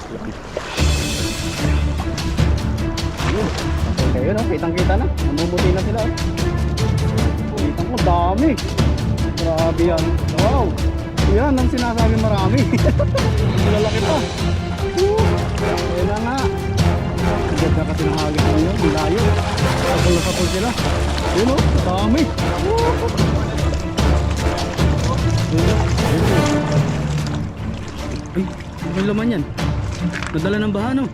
Kayo no, kitang-kita na. Namumuti na sila. Kitang ko, dami. Grabe yan. Wow. Yan ang sinasabi marami. Malalaki pa. Kaya na nga. Agad na kasi ng hagis na yun. Layo. Kapul na kapul sila. Yun o, dami. Ay, may laman yan. Nadala ng baha no.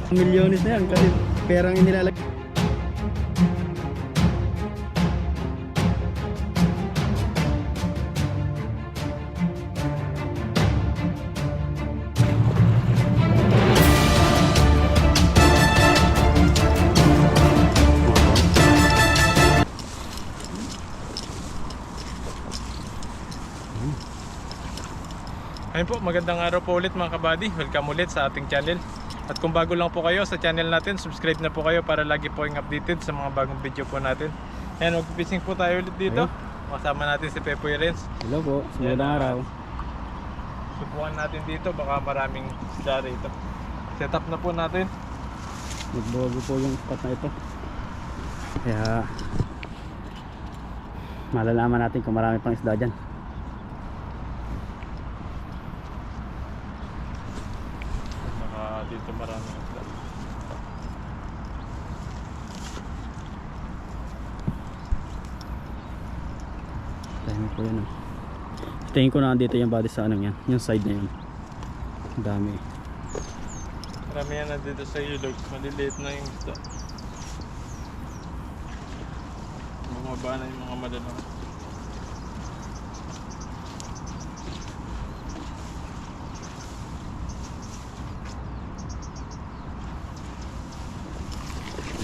Milyones na yan kasi perang inilalag. Ayun po, magandang araw po ulit mga kabady. Welcome ulit sa ating channel. At kung bago lang po kayo sa channel natin, subscribe na po kayo para lagi po yung updated sa mga bagong video po natin. Ayan, mag-fishing po tayo ulit dito. Kasama natin si Pepoy Renz. Hello po, magandang araw. Subukan natin dito, baka maraming isda rito. Set up na po natin. Nagbago po yung spot na ito. Kaya malalaman natin kung marami pang isda dyan. Dito maraming isda. Dami po yun. Tingin ko na dito yung body sa anong yan, yung side na yun. Ang dami. Marami yan na dito sa ilog. Maliliit na yung isda. Bumaba na yung mga malalaki.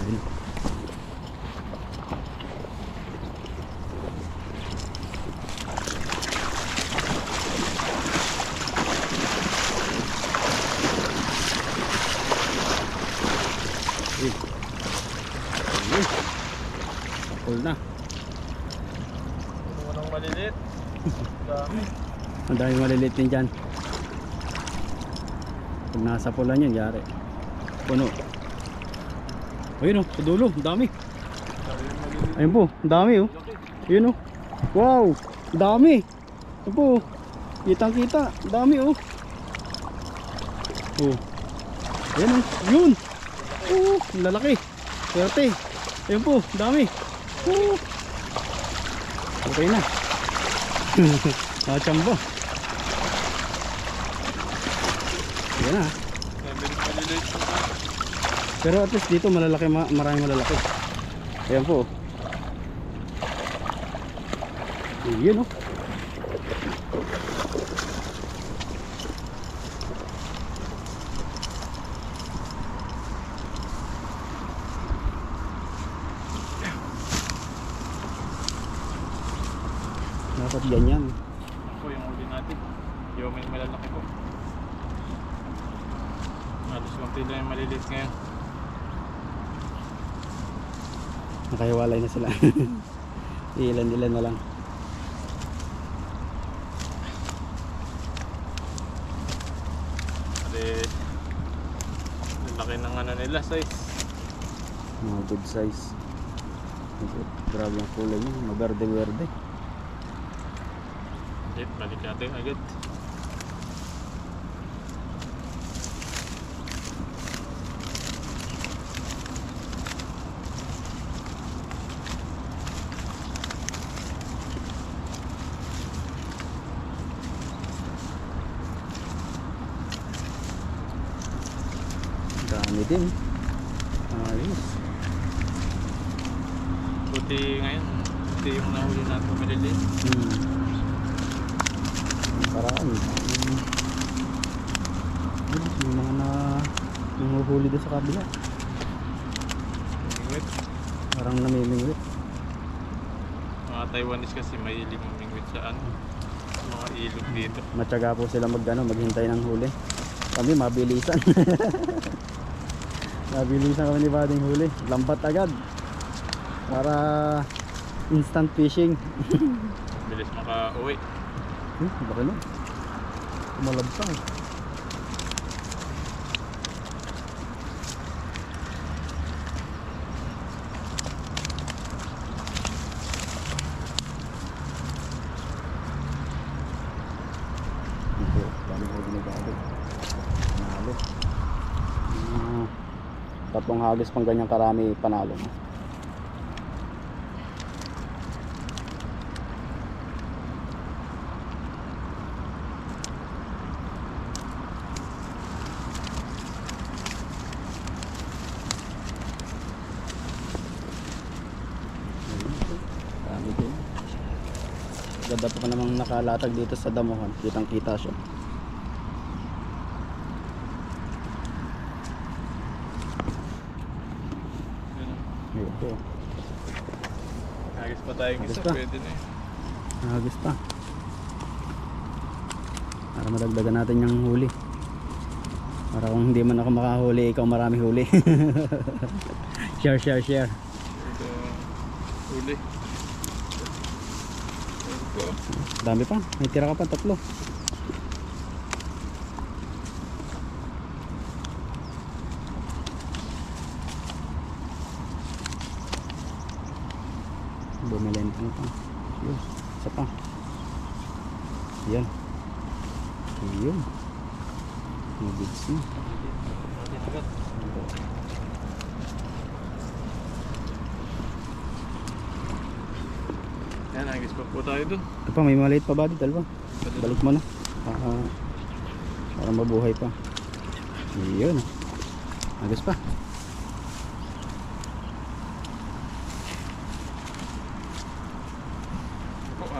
Ayun. Full na. Puno ng maliliit. Dami. Ang dami maliliit din dyan. Pag nasa pulan yun, yari. Puno. Ayun o, sa dulo, ang dami. Ayun po, ang dami o. Ayun o. Wow, ang dami. Ayun po, kitang kita, ang dami o. Oh. Ayun o, yun. Oh, ang lalaki. Swerte. Ayun po, ang dami. Oh. Okay na. Nakachamba. Ayan na. Maliliit. Pero at least dito malalaki, maraming malalaki. Ayan po. Yun o. Dapat ganyan. Po yung uli natin. Yung may malalaki po. Halos konti lang yung maliliit ngayon. Nakahiwalay na sila. Ilan-ilan na lang. Kasi laki ng ano nila size. Mga good size. Grabe ang kulay niya. Maberde-werde. Balik natin agad. Dami din. Ayos. Buti ngayon. Buti yung nahuli natin maliliit. Paraan. Yung mga nanguhuli doon sa kabila. Mingwit. Parang namimingwit. Mga Taiwanese kasi mahilig mingwit sa ano. Sa mga ilog dito. Matyaga po sila maghintay ng huli. Kami mabilisan. Mabilisan kami ni Bading huli. Lambat agad. Para instant fishing. Bilis maka-uwi. Baka lang. Kumalabsang. Talo. Tatlong hagis pang ganyang karami panalo na. Dami din. Ganda pa namang nakalatag dito sa damuhan. Kitang kita siya. Ito. Hagis pa tayong Hagis isa, pa. pwede na eh. Hagis pa. Para madagdagan natin yung huli. Para kung hindi man ako makahuli, ikaw marami huli. Share. Ito, huli. Ito. Dami pa. May tira ka pa, 3. Bumilente na pa. Yun. Isa pa. Yan. Yun. Mabits na. Yan, hagis pa po tayo dun. Ito pa, may maliit pa ba dito? Dalawa. Balik mo na. Para mabuhay pa. Yun. Agos pa.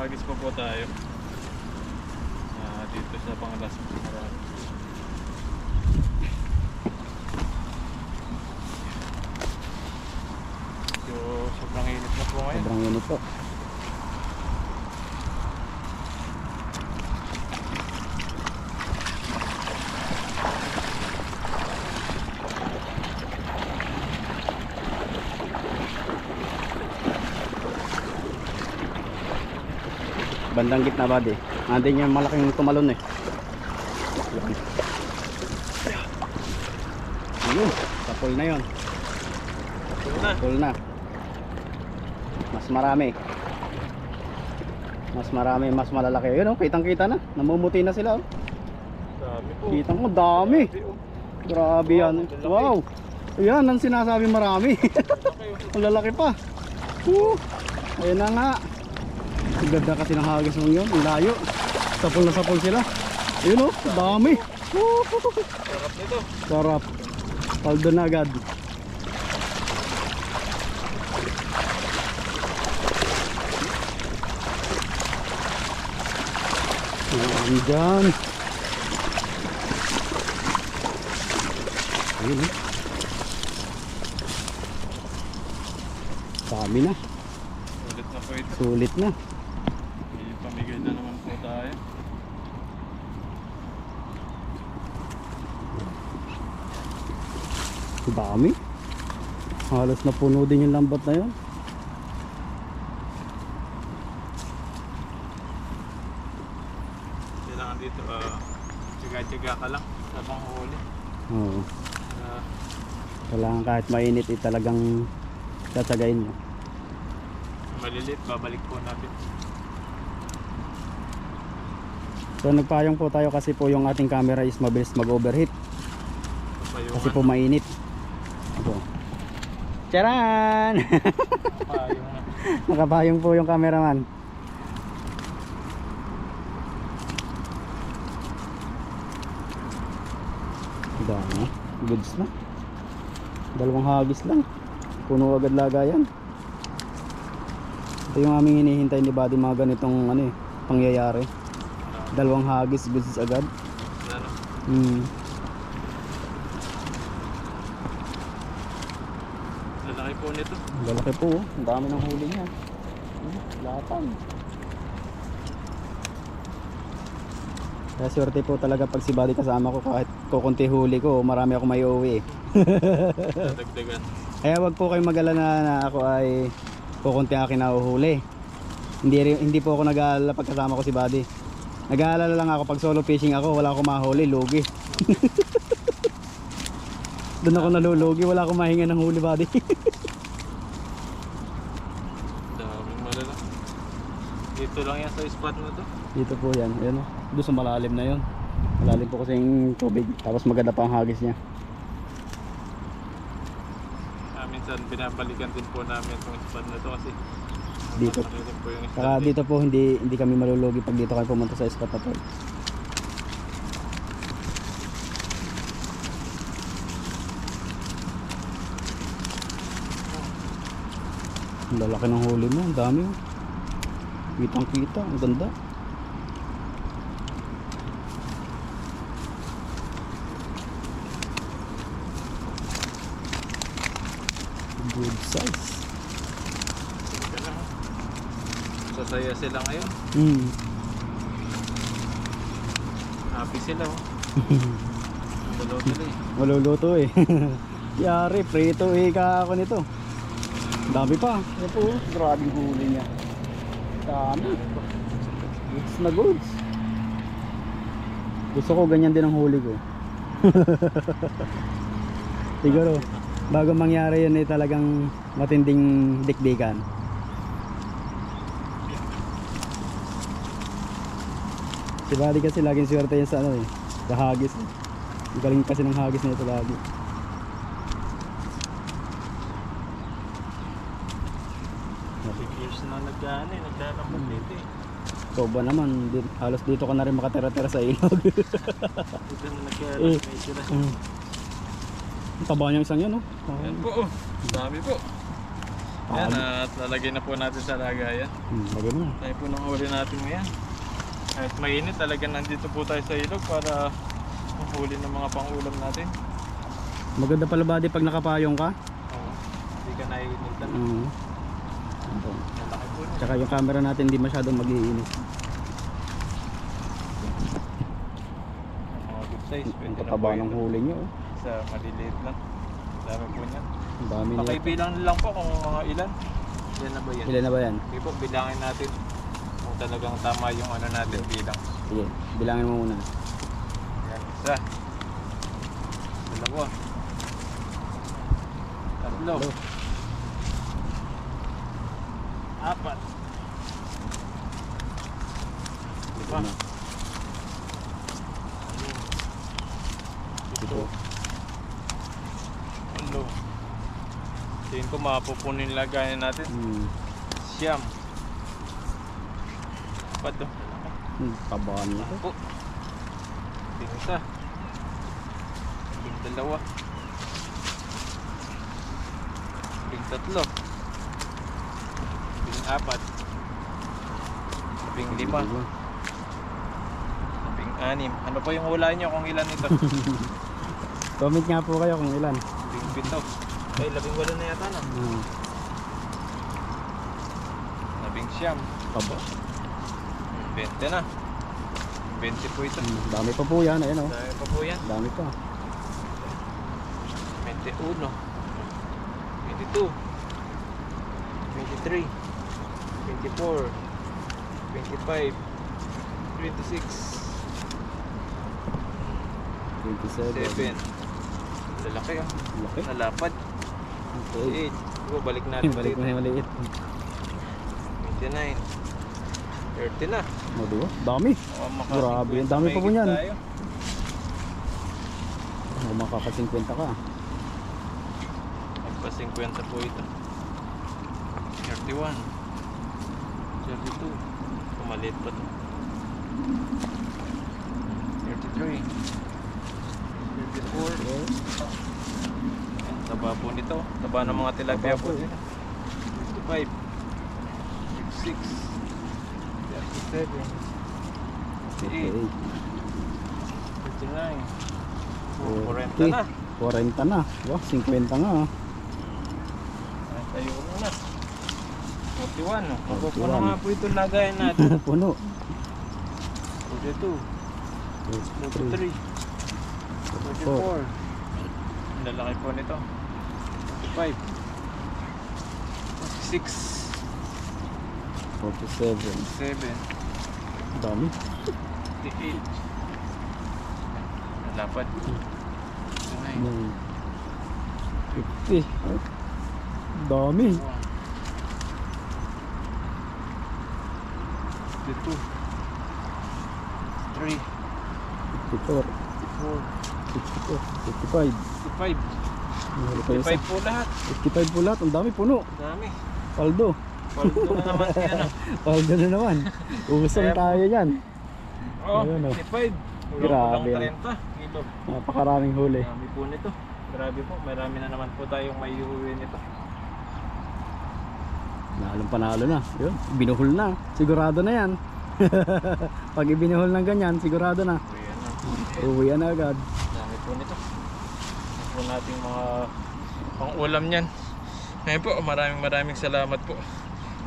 Hagis pa po tayo. Dito sa pangalas mo sa marami. So, sobrang init na po ngayon. Sobrang init po. Bandang gitna ba di? Andin yung malaking tumalon eh. Ayun, kapul na yon. Ito na. Full na. Mas marami. Mas marami, mas malalaki. Ayun oh, kitang-kita na. Namumuti na sila oh. Dami po. Kitang mo, dami. Dami, oh. Grabe yan. Wow. Ayan, ang sinasabi marami. Ang lalaki pa. Ayun na nga. Ang ganda kasi ng hagis mong yun. Ang layo. Sapol na sapol sila. Ayun oh, dami. Sarap nito. Sarap. Paldo na agad. Ayan dyan. Ayun eh. Dami na. Ulit na po ito. Sulit na. Pamigay na naman po tayo. Dami. Halos na puno din yung lambat na yun. Kailangan dito, tiyaga-tiyaga ka lang sa panghuli. Oo. Uh, Kailangan kahit mainit talagang tatsagain mo. maliliit, babalik po natin. So nagpayong po tayo kasi po yung ating camera is mabilis mag-overheat. Papayungan. Kasi po mainit. Ito. Charan! Papayong na. Nakapayong po yung cameraman. Dami. Goods na. 2 hagis lang. Puno agad lagayan. Ito yung aming hinihintay ni Buddy, mga ganitong ano eh, pangyayari. 2 hagis, goods agad. Ano? Lalaki po nito. Lalaki po, oh. Ang dami ng huli niya. Lapang. Kaya swerte po talaga pag si Buddy kasama ko, kahit kukunti huli ko, marami ako may uwi eh. Dadagdagan. Kaya wag po kayong mag-alala na ako ay kukunti akin na uhuli. Hindi po ako nag-aalala pag kasama ko si Buddy. Nag-aalala lang ako pag solo fishing ako, wala akong mahuli, lugi. Doon ako nalulugi, wala akong mahinga ng huli, Buddy. Daming malala. Dito lang yan sa spot na to. Dito po yan, ayun oh. Doon sa malalim na yon. Wala Malalim po kasi yung tubig. Tapos maganda pa ang hagis niya. Minsan binabalikan din po namin itong spot na to kasi Dito. malalim po yung spot. Saka dito po hindi kami malulugi pag dito kayo pumunta sa spot na to. Ang lalaki ng huli mo, ang dami. Oh. Kitang kita, ang ganda. Good size. Sasaya sila ngayon. Happy sila oh. Dalaw sila eh. Maluluto eh. Yari, prito ka ako nito. Dami pa. Ito po, grabe yung huli niya. Dami. Goods na goods. Gusto ko ganyan din ang huli ko. Siguro, bago mangyari yun eh talagang matinding dikdikan. Si Buddy kasi laging swerte yan sa ano eh, sa hagis. Ang galing kasi ng hagis na ito lagi. Years na naglalambot dito eh. So ba naman, halos dito ka na rin makatira-tira sa ilog. Dito na naglalambot may sila. Ang taba niya isang yan, oh. Yan po oh. Dami po. Yan at lalagay na po natin sa lagayan. Lagay mo na. Tayo po nang huli natin ngayon. Kahit mainit talaga nandito po tayo sa ilog para mahuli ng mga pangulam natin. Maganda pala Buddy pag nakapayong ka. Oo. Hindi ka naiinitan. Malaki po niya. Tsaka yung camera natin hindi masyadong mag-iinit. Mga good size. Ang Pwede na po kataba yun. ng huli niyo, oh. Sa maliliit lang. Dami po niyan. Ang dami niya. Pakibilang lang po kung mga ilan. Ilan na ba yan? Ilan na ba yan? Sige po, bilangin natin kung talagang tama yung ano natin bilang. Sige, bilangin mo muna. Yan, isa. Dalawa. Tatlo. Apat. Lima. Ano? Ito. Walo. Tingin ko mapupunin lagayan natin. Siyam. Pato. Tabaan niya to. Sampu. Tingin isa. Tingin dalawa. Tingin tatlo. Tingin apat. Tingin lima. Tingin anim. Ano pa yung hula nyo kung ilan ito? Comment nga po kayo kung ilan. Tingin pito. Ay, 18 na yata na. Labing siyam. Taba. 20 na. 20 po ito. Dami pa po yan, ayun, oh. Dami pa po yan. Dami pa. 21. 22. 23. 24. 25. 26. 27. 7. Lalaki ah. Laki. Nalapad. Okay. 8. Balik natin Balik mo na yung maliit. 29. 30 na. O, diba? Dami. Grabe, ang dami pa po niyan. Makaka 50 ka. Magpa 50 po ito. 31. 32. Kumaliit pa to. 33. 34. Taba po nito. Taba ng mga tilapia po nila. 55. 56. 37. 58. 59. 40 na. 40 na. Wow, 50 nga. Tayo muna. 41. Mapupuno 41. nga po ito lagayan natin. Puno. 42. 43. 44. Ang lalaki po nito. 45. 46. 47. 7. Dami. 58. Nalapad. 50. Dami. 52. 3. 54, 54, 55. 55. Mahuli pa isa. 55 po lahat. 55 po lahat. Ang dami, puno. Dami. Paldo. Paldo na naman yan. Paldo na naman. Usong Kaya po. tayo yan. Oh, Ayun, oh. 55. Grabe, Kulang 30 kilo. Napakaraming huli. Dami po nito. Grabe po, marami na naman po tayong may iuwi nito. Nalong panalo na. Yun, binuhol na. Sigurado na yan. Pag ibinuhol ng ganyan, sigurado na. Ayan na. Uwian na agad. Dami po nito. Ito po nating mga pang-ulam niyan. Ngayon po, maraming salamat po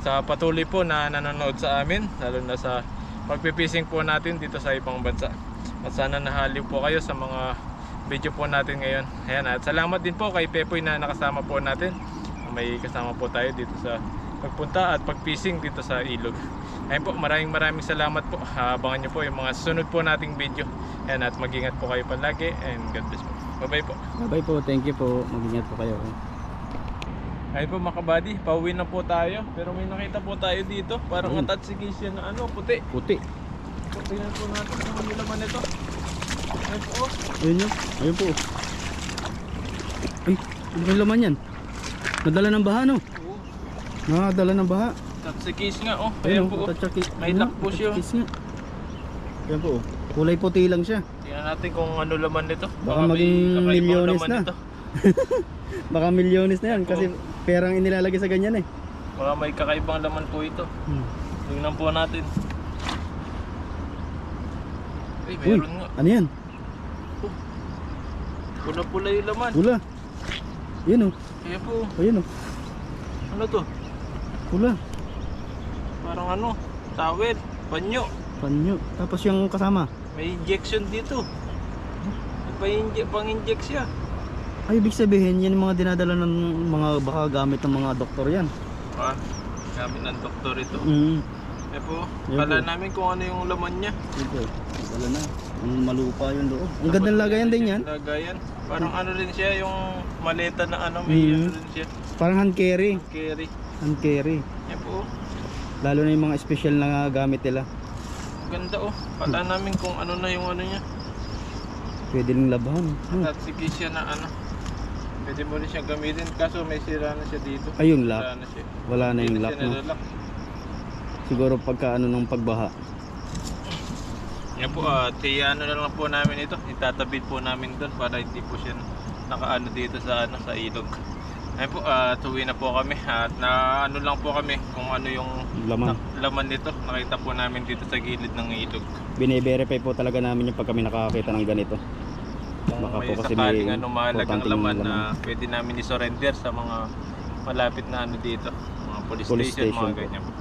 sa patuloy po na nanonood sa amin, lalo na sa pagpipising po natin dito sa ibang bansa. At sana nahaliw po kayo sa mga video po natin ngayon. Ayan, at salamat din po kay Pepoy na nakasama po natin. May kasama po tayo dito sa pagpunta at pagfishing dito sa ilog. Ayun po, maraming salamat po. Abangan nyo po yung mga sunod po nating video. Ayan, at mag-ingat po kayo palagi and God bless po. Bye bye po. Bye po, thank you po. Mag-ingat po kayo. Ayun po mga kabady, pauwi na po tayo. Pero may nakita po tayo dito. Parang atachigation na ano, puti. Puti. Tingnan po natin kung ano laman ito. Ayun po. Ayun yun. Ayun po. Ay, ano yung laman yan? Nadala ng baha, no? Oo. Nadala ng baha. Atachigation nga oh. Ayan po. May lock po siya. Ayan po. Kulay puti lang siya. Tingnan natin kung ano laman nito. Baka may maging kakaibang milyones laman na. nito. Baka milyones na yan kasi perang inilalagay sa ganyan eh. Baka may kakaibang laman po ito. Tingnan po natin. Ay, Uy, meron nga. ano yan? Pula-pula yung laman. Pula. Yun o. Ayan po. Ayun o. Ano to? Pula. Parang ano? Tawel. Panyo. Panyo. Tapos yung kasama. May injection dito. Pang-inject siya. Ay, ibig sabihin yan yung mga dinadala ng mga baka gamit ng mga doktor yan. Ah, gamit ng doktor ito. Ayan po. Ayan Kala po. namin kung ano yung laman niya. Ito. Wala na. Ang malupa yung loob. Ang ganda ng lagayan din yan. Lagayan. Parang ano rin siya, yung maleta na ano, may ano rin siya. Parang hand carry. Carry. Hand carry. Ayan po. Lalo na yung mga special na gamit nila. Ganda oh. Kala namin kung ano na yung ano niya. Pwede rin labahan. At sige siya na ano. Pwede mo rin siya gamitin kaso may sira na siya dito. Ayun, Wala lock. na siya. Wala na yung Hindi lock, siya no? nalalak. Siguro pagka ano ng pagbaha. Yan po, ano na lang po namin ito. Itatabid po namin doon para hindi po siya nakaano dito sa ano sa ilog. Ayun po, tuwi na po kami at na ano lang po kami kung ano yung Laman. laman nito. Nakita po namin dito sa gilid ng ilog. Bine-verify po talaga namin yung pag kami nakakita ng ganito. Kung Baka may po kasi sakaling may ano mahalagang importanteng laman laman. na pwede namin i-surrender sa mga malapit na ano dito, mga police, Police station, station mga po. ganyan po.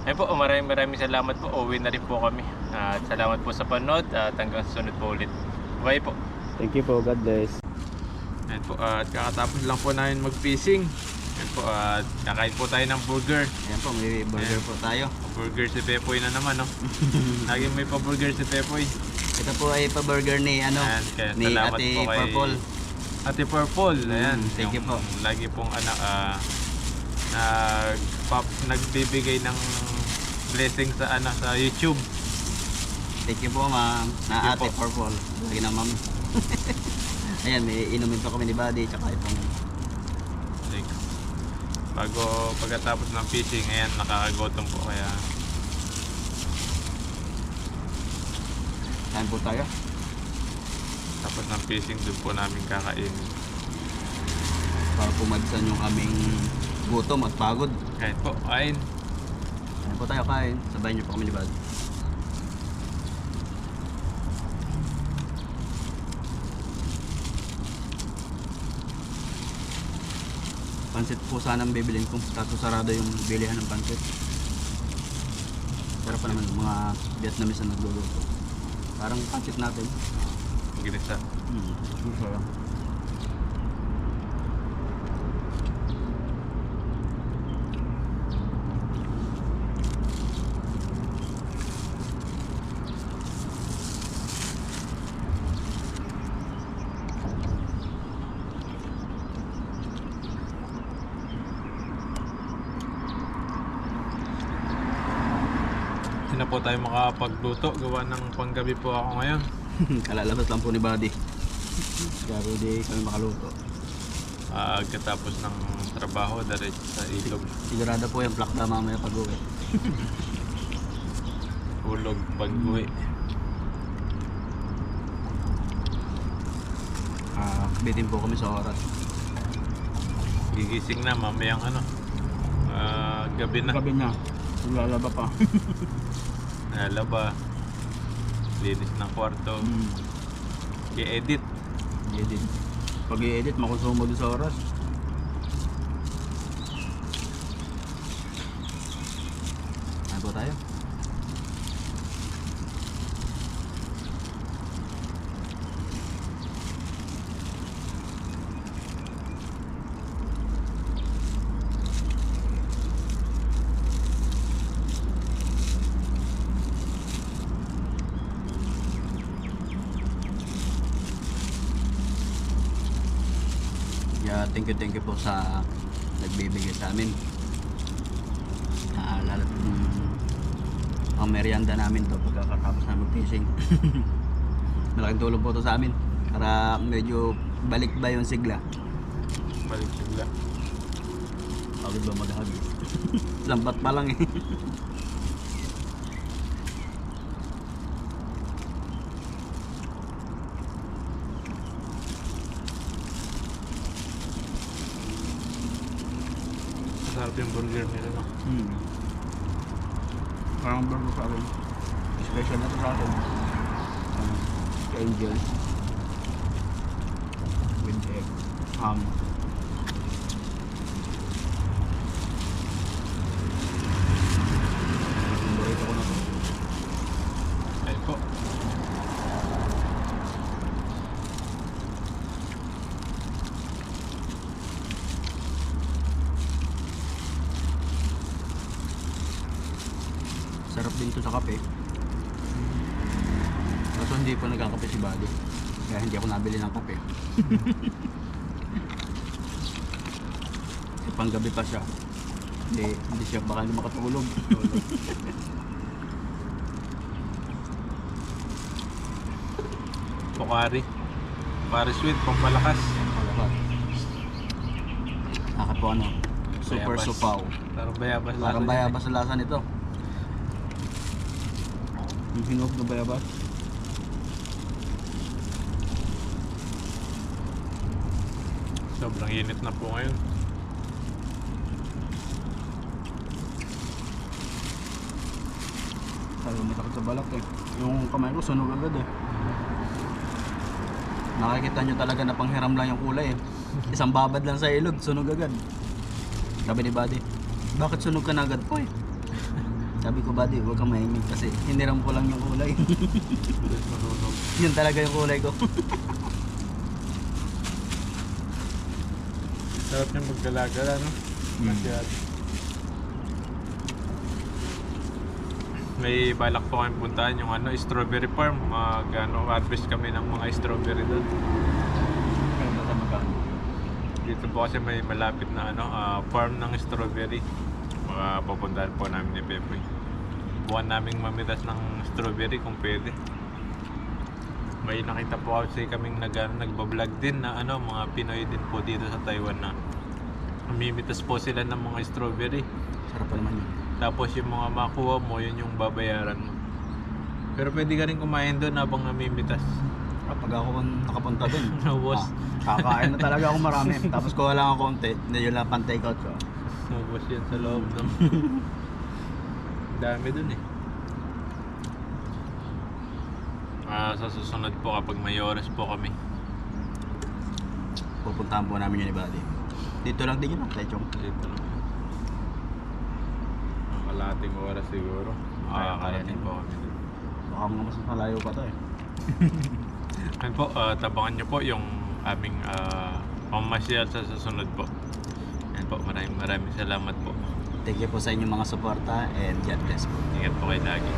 Ayun po, maraming salamat po. Uwi na rin po kami. At salamat po sa panood at hanggang sa sunod po ulit. Bye po. Thank you po. God bless. Ayun po, at kakatapos lang po namin mag-fishing. Ayun po, at nakain po tayo ng burger. Ayan po, may burger po tayo. Burger si Pepoy na naman, no? Lagi may pa-burger si Pepoy. Ito po ay pa-burger ni ano Ayan, kaya ni salamat Ate po kay Purple. Ate Purple, ayan. thank you yung po. Lagi pong anak nagbibigay ng blessing sa ano sa YouTube. Thank you po ma'am Thank you na Ate po. Purple. Lagi na ma'am. Ayan, may inumin pa kami ni Buddy tsaka itong Like, pagkatapos ng fishing, ayan, nakakagutom po kaya kain po tayo. tapos ng fishing doon po namin kakain. Para pumadsan yung aming gutom at pagod. Kahit po, kain. Kain po tayo, kain. Sabayin niyo po kami ni Buddy. Pansit po sana ang bibilin ko. Kaso sarado yung bilihan ng pansit. Pero pa naman mga Vietnamese na nagluluto. Parang pansit natin. Ginisa. Gusto lang. Hindi na po tayo makapagluto. Gawa ng panggabi po ako ngayon. Kalalabas lang po ni Buddy. Kaya hindi kami makaluto. Katapos ng trabaho, diretso sa ilog. Sigurado po yung plakda mamaya pag-uwi. Hulog pag-uwi. Bitin po kami sa oras. Gigising na mamayang gabi na. Gabi na. Lalaba pa. Nalaba. Linis ng kwarto. I-edit. I-edit. Pag i-edit, makonsumo doon sa oras. Ano po tayo? Kaya thank you po sa nagbibigay sa amin. Lalo ang merienda namin to pagkakatapos namin fishing. Malaking tulong po to sa amin para medyo balik ba yung sigla. Balik sigla. Pagod ba maghagi? Lambat pa lang eh. Sarap yung burger nila, no? Parang burger sa akin. Special na to sa akin. Angel. With egg. Ham. Burrito ko na to. Ay po. Sarap din to sa kape. Kaso hindi pa nagkakape si Buddy. Kaya hindi ako nabili ng kape. Panggabi pa siya. Hindi siya baka hindi makatulog. Pokari. Pokari sweet, pampalakas. Nakat po ano? Super Bayabas. supaw. Parang bayabas. Parang bayabas ang lasa nito. Yung hinog na bayabas. Sobrang init na po ngayon. Sabi matakot sa balak eh. Yung kamay ko sunog agad eh. Nakikita nyo talaga na panghiram lang yung kulay eh. Isang babad lang sa ilog, sunog agad. Sabi ni Buddy, bakit sunog ka na agad po eh? Sabi ko, Buddy, huwag kang mahingig kasi hiniram ko lang yung kulay. Yun talaga yung kulay ko. Sarap niya maggalagala, no? Masyado. May balak po kami puntahan yung strawberry farm. Harvest kami ng mga strawberry doon. Kaya sa magkano? Dito po kasi may malapit na farm ng strawberry. Papuntahan po namin ni Pepe. Buwan naming mamitas ng strawberry kung pwede. May nakita po kasi kaming nagbablog din na mga Pinoy din po dito sa Taiwan na mamimitas po sila ng mga strawberry. Sarap pa naman yun. Tapos yung mga makuha mo, yun yung babayaran mo. Pero pwede ka rin kumain doon habang namimitas. Kapag ako nakapunta dun, Naubos. kakain na talaga ako marami. Tapos kuha lang ako konti, hindi yun lang pang take out ko. Naubos yan sa loob ng... Dami doon eh. Sa susunod po kapag may oras po kami. Pupuntahan po namin yun ni Buddy. Dito lang din yun, Techong. Dito lang. Ang kalating oras siguro. Makakarating po kami doon. Baka mga mas malayo pa to eh. Ayun po, tabangan nyo po yung aming pamasyal sa susunod po. Ayun po, maraming salamat po. Thank you po sa inyong mga suporta and God bless po. Ingat po kayo lagi.